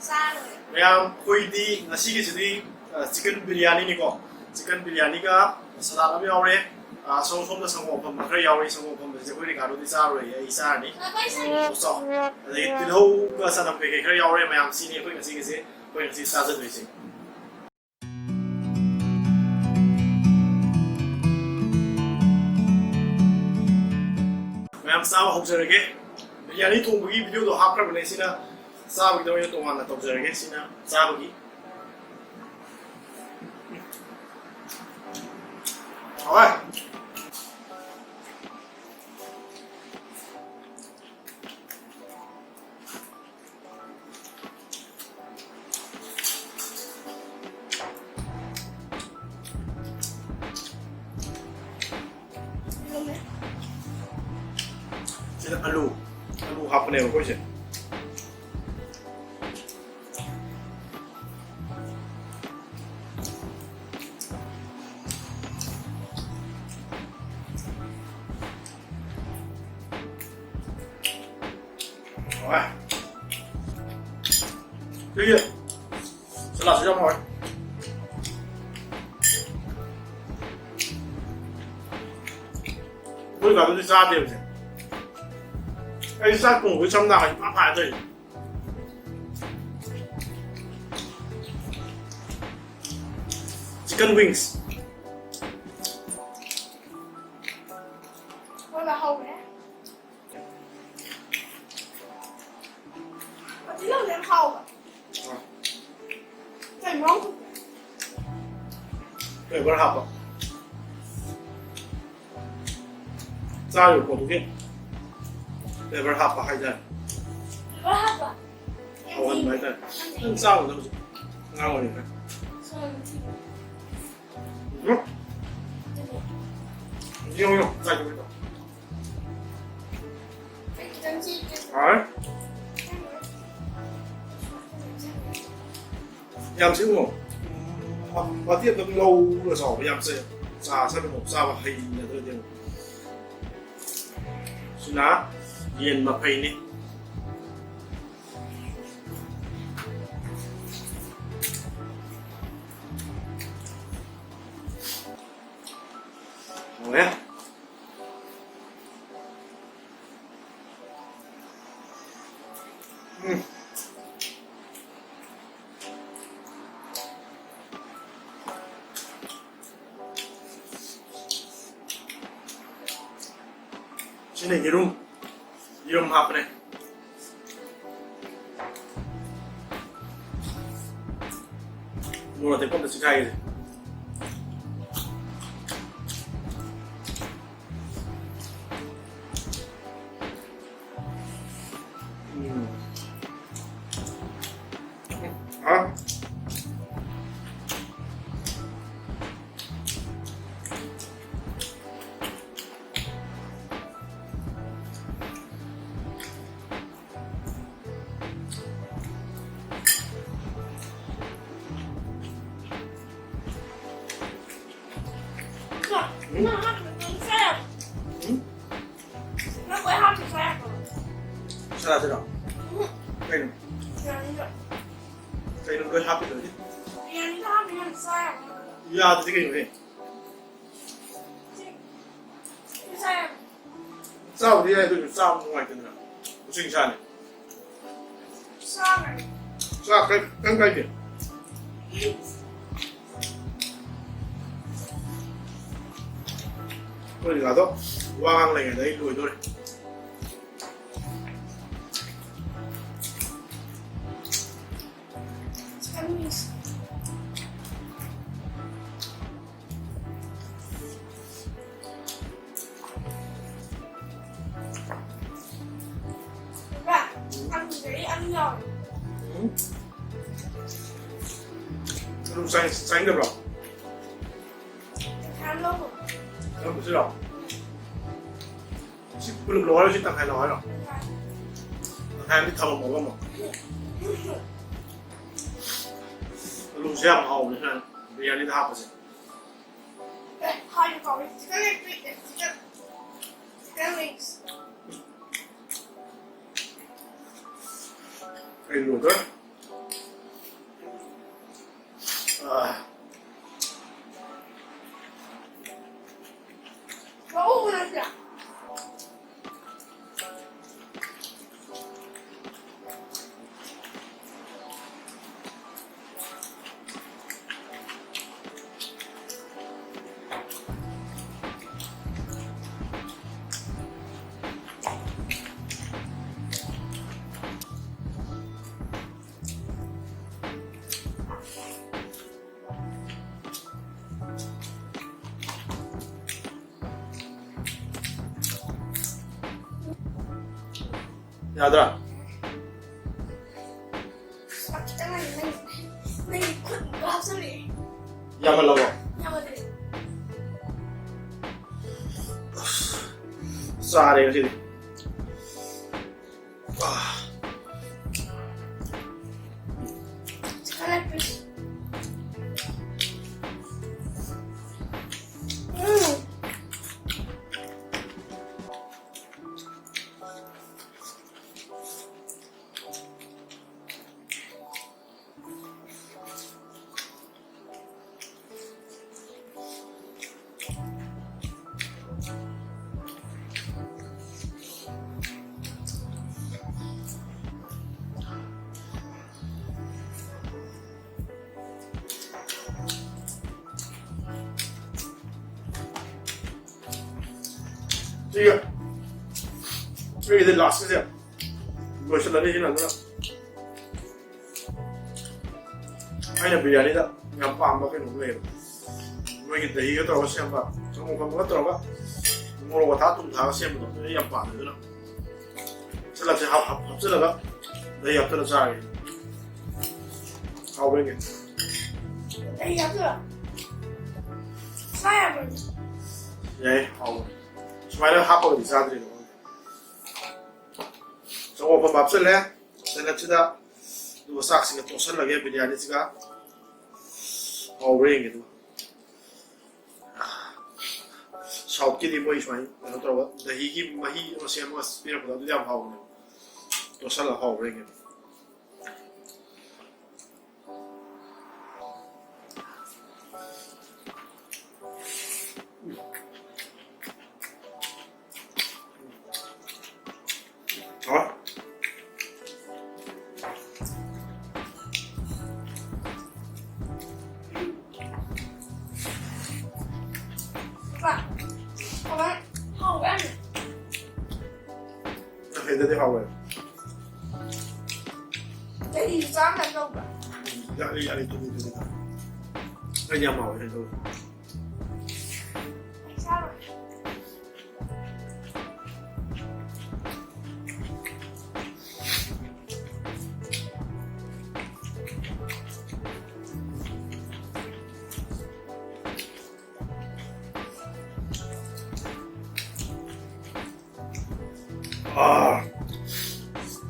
xa rồi. Mày khui đi, là xí cái gì chicken biryani này có, chicken biryani cái salad nó béo đấy, xong xong là xong một phần mà cái béo đấy xong một phần mình sẽ khui đi cả đôi đi xa rồi, ấy xa này, so, thì từ đâu cái salad cái béo đấy mày xí này khui cái gì, khui cái gì xa rất là gì. Mày sao mà không chơi được cái, biryani thùng cái video đó hấp ra bên này xin na. Sao cái đó yêu tông là tập giờ cái xin nào sao cái rồi xin alu hấp này có gì tuy nhiên sẽ là sẽ trong rồi với cả cái da đều gì cái da cùng với trong nào thì áp hại đây chicken wings Thôi là hầu đấy. Chỉ là làm hầu. Cái món để con học ạ da有果毒片để con học hay đây có hấp à? hầu ăn mấy đây sao mà đâu ngon rồi này nhiều nhiều dành cho cái đó đấy em chứ không mà tiếp được lâu rồi sỏ với em sẽ xả sang một sao mà hình là thôi tiền xin lá yên mà hình đi rồi á Sini girum hap này mua là thấy con được cay rồi hả nó hấp được xe. Nó phải hấp được xe rồi. sao thế nào cây này cây nó hơi hấp rồi chứ Biryani nó hấp được xe. ya thì cái gì Xe. sao thì này tôi sao ngoài cái nào sinh sản này Sao này? sao cái kìa tôi là đó quang này ở đấy đuổi tôi này Dạ, ăn thì đấy ăn nhiều. Không xanh được rồi Ăn lâu rồi. không được rồi đừng nói chứ thằng Hải nói rồi thằng Hải biết thầm một không mà luôn xem hầu nữa ha bây giờ đi học rồi Hai cậu chicken wings. cái luôn đó 너무 맛있어. 얘들아, 잠깐만, 내 이거 합소리. 야말라고. 야마들. 쌀이 이렇게. 스칼렛 피쉬. 이게 라스트야. 이것이 나는 희나구나. 아니 비리아니다. 그냥 빵밖에 없네요. 이게 내가 들어가 시험 봐. 정말 뭐가 들어가? 뭐라고 다 시험 봐. 이양 빵이구나. 살라지 합슬라가 내 옆에는 잘. 아 왜게? 내 야구야. 사야물. 예, 아우. 주말에 하고 이사들이 정말 뭐 밥슬래? 셀럽치다 누가 싹시가 또 설라게 비리아니지가 웨잉이도 샤옵끼리 뭐 이슈마이 내가 들어가 나히기 마히 어시아마 스피르보다 누가 하고네 또 설라 하고 웨잉이 Hindi hawa. Để gì sáng là đâu cả. Dạ đi tu. Cái nhà màu này thôi. Sao rồi?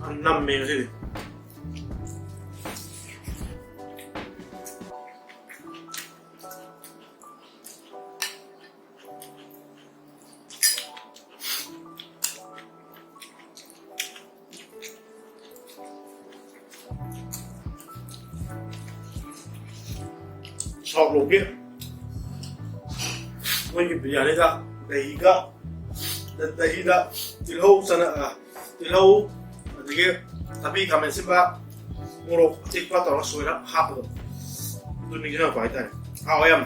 Ăn 5 miếng gì. Sọt lục kia. Mình biryani ra, dahiga, tilhaw sana tilhaw dige tapi kamen simba murok tikpa tawra soira hapdo duni gina paita awayam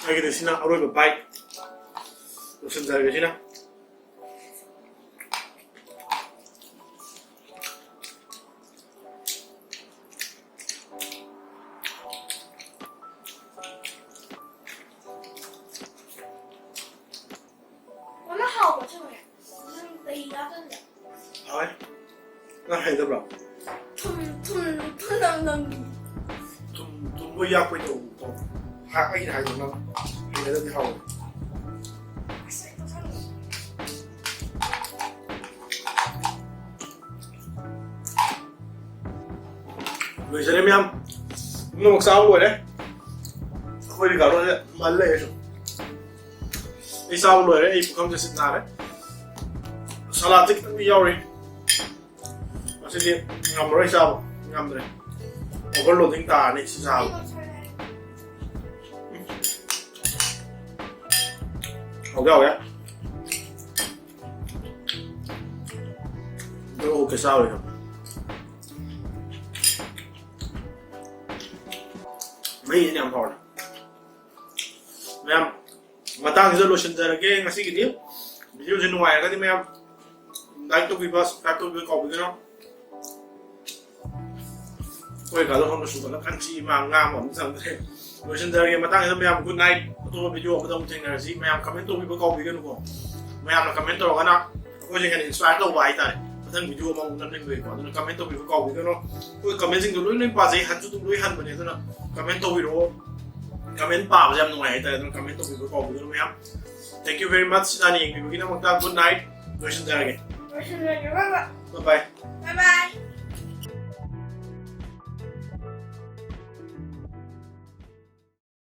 lagi di sini aroy baik terus dari sini Nó hầu ở trong này. ꯅꯪ ꯍꯩꯇꯕ꯭ꯔꯣ ꯊꯨꯝ ꯊꯨꯝꯕ ꯌꯥꯛꯄꯩ ꯇꯧꯕꯗꯣ ꯑꯩꯅ ꯍꯥꯏꯗꯣ ꯅꯪ ꯍꯩꯅꯗꯕꯗꯤ ꯍꯥꯎꯋꯦ ꯂꯣꯏꯖꯔꯦ ꯃꯌꯥꯝ ꯄꯨꯝꯅꯃꯛ ꯆꯥꯕ ꯂꯣꯏꯔꯦ ꯑꯩꯈꯣꯏ ꯒꯥꯔꯣꯁꯦ ꯃꯜ ꯂꯩꯔꯦ ꯁꯨꯝ ꯑꯩ ꯆꯥꯕ ꯂꯣꯏꯔꯦ ꯑꯩ ꯄꯨꯈꯝꯁꯦ ꯁꯤꯠ ꯅꯥꯔꯦ ꯁꯂꯥꯗꯁꯦ ꯈꯤꯇꯪꯗꯤ ꯌꯥꯎꯔꯤ ꯃꯁꯤꯗꯤ ꯉꯝꯃꯔꯣꯏ ꯆꯥꯕ ꯉꯝꯗ꯭ꯔꯦ ꯑꯣꯚꯔꯂꯣꯗꯤꯡ ꯇꯥꯔꯅꯤ ꯁꯤ ꯆꯥꯕ ꯍꯧꯒꯦ ꯍꯧꯒꯦ ꯑꯗꯨ ꯑꯣꯀꯦ ꯆꯥꯔꯣꯏ ครับꯃꯩꯁꯤꯅ ꯌꯥꯝ ꯍꯥꯎꯔꯦ ꯃꯌꯥꯝ ꯃꯇꯥꯡꯁꯤꯗ ꯂꯣꯏꯁꯤꯟꯖꯔꯒꯦ ꯉꯁꯤꯒꯤꯗꯤ ꯚꯤꯗꯤꯑꯣꯁꯤ ꯅꯨꯡꯉꯥꯏꯔꯒꯗꯤ ꯃꯌꯥꯝ ꯂꯥꯏꯛ ꯇꯧꯕꯤꯕ ꯁꯕꯁꯀ꯭ꯔꯥꯏꯕ ꯇꯧꯕꯤꯕ ꯀꯥꯎꯕꯤꯒꯅꯨ ꯑꯩꯈꯣꯏ ꯒꯥꯗꯣ ꯁꯣꯝꯗ ꯁꯨꯒꯠꯂ ꯀꯟꯁꯤ ꯃꯥ ꯉꯥꯡꯕ ꯑꯃ ꯆꯪꯗ꯭ꯔꯦ ꯂꯣꯏꯁꯤꯟꯖꯔꯒꯦ ꯃꯇꯥꯡꯁꯤꯗ ꯃꯌꯥꯝ ꯒꯨꯗ ꯅꯥꯏꯠ ꯑꯇꯣꯞꯄ ꯚꯤꯗꯤꯑꯣ ꯑꯃꯗ ꯑꯃꯨꯛ ꯊꯦꯡꯅꯔꯁꯤ ꯃꯌꯥꯝ ꯀꯃꯦꯟ ꯇꯧꯕꯤꯕ ꯀꯥꯎꯕꯤꯒꯅꯨꯀꯣ ꯃꯌꯥꯝꯅ ꯀꯃꯦꯟ ꯇꯧꯔꯒꯅ ꯑꯩꯈꯣꯏꯁꯦ ꯍꯦꯟꯅ ꯏꯟꯁꯄꯥꯌꯔ ꯇꯧꯕ ꯍꯥꯏꯇꯥꯔꯦ ꯃꯊꯪ ꯚꯤꯗꯤꯑꯣ ꯑꯃ ꯑꯃꯨꯛ ꯅꯝꯅꯤꯡꯕꯒꯤꯀꯣ ꯑꯗꯨꯅ ꯀꯃꯦꯟ ꯇꯧꯕꯤꯕ ꯀꯥꯎꯕꯤꯒꯅꯨ ꯑꯩꯈꯣꯏ ꯀꯃꯦꯟꯁꯤꯡꯗꯣ ꯂꯣꯏ ꯄꯥꯖꯩ ꯍꯟꯁꯨ ꯑꯗꯨꯝ ꯂꯣꯏ ꯍꯟꯕꯅꯦ ꯑꯗꯨꯅ ꯀꯃꯦꯟ ꯇꯧꯕꯤꯔꯛꯑꯣ ꯀꯃꯦꯟ ꯄꯥꯕꯁꯦ ꯌꯥꯝ ꯅꯨꯡꯉꯥꯏ ꯍꯥꯏꯇꯥꯔꯦ ꯑꯗꯨꯅ ꯀꯃꯦꯟ ꯇꯧꯕꯤꯕ ꯀꯥꯎꯕꯤꯒꯅꯨ ꯃꯌꯥꯝ ꯊꯦꯡꯛ ꯌꯨ ꯚꯦꯔꯤ ꯃꯆ ꯁꯤꯗꯥꯅ ꯌꯦꯡꯕꯤꯕꯒꯤꯗꯃꯛꯇ ꯒꯨꯗ ꯅꯥꯏꯠ ꯂꯣꯏꯁꯤꯟꯖꯔꯒꯦ ꯊꯨꯝ ꯕꯥꯏ ꯕꯥꯏ Bye bye.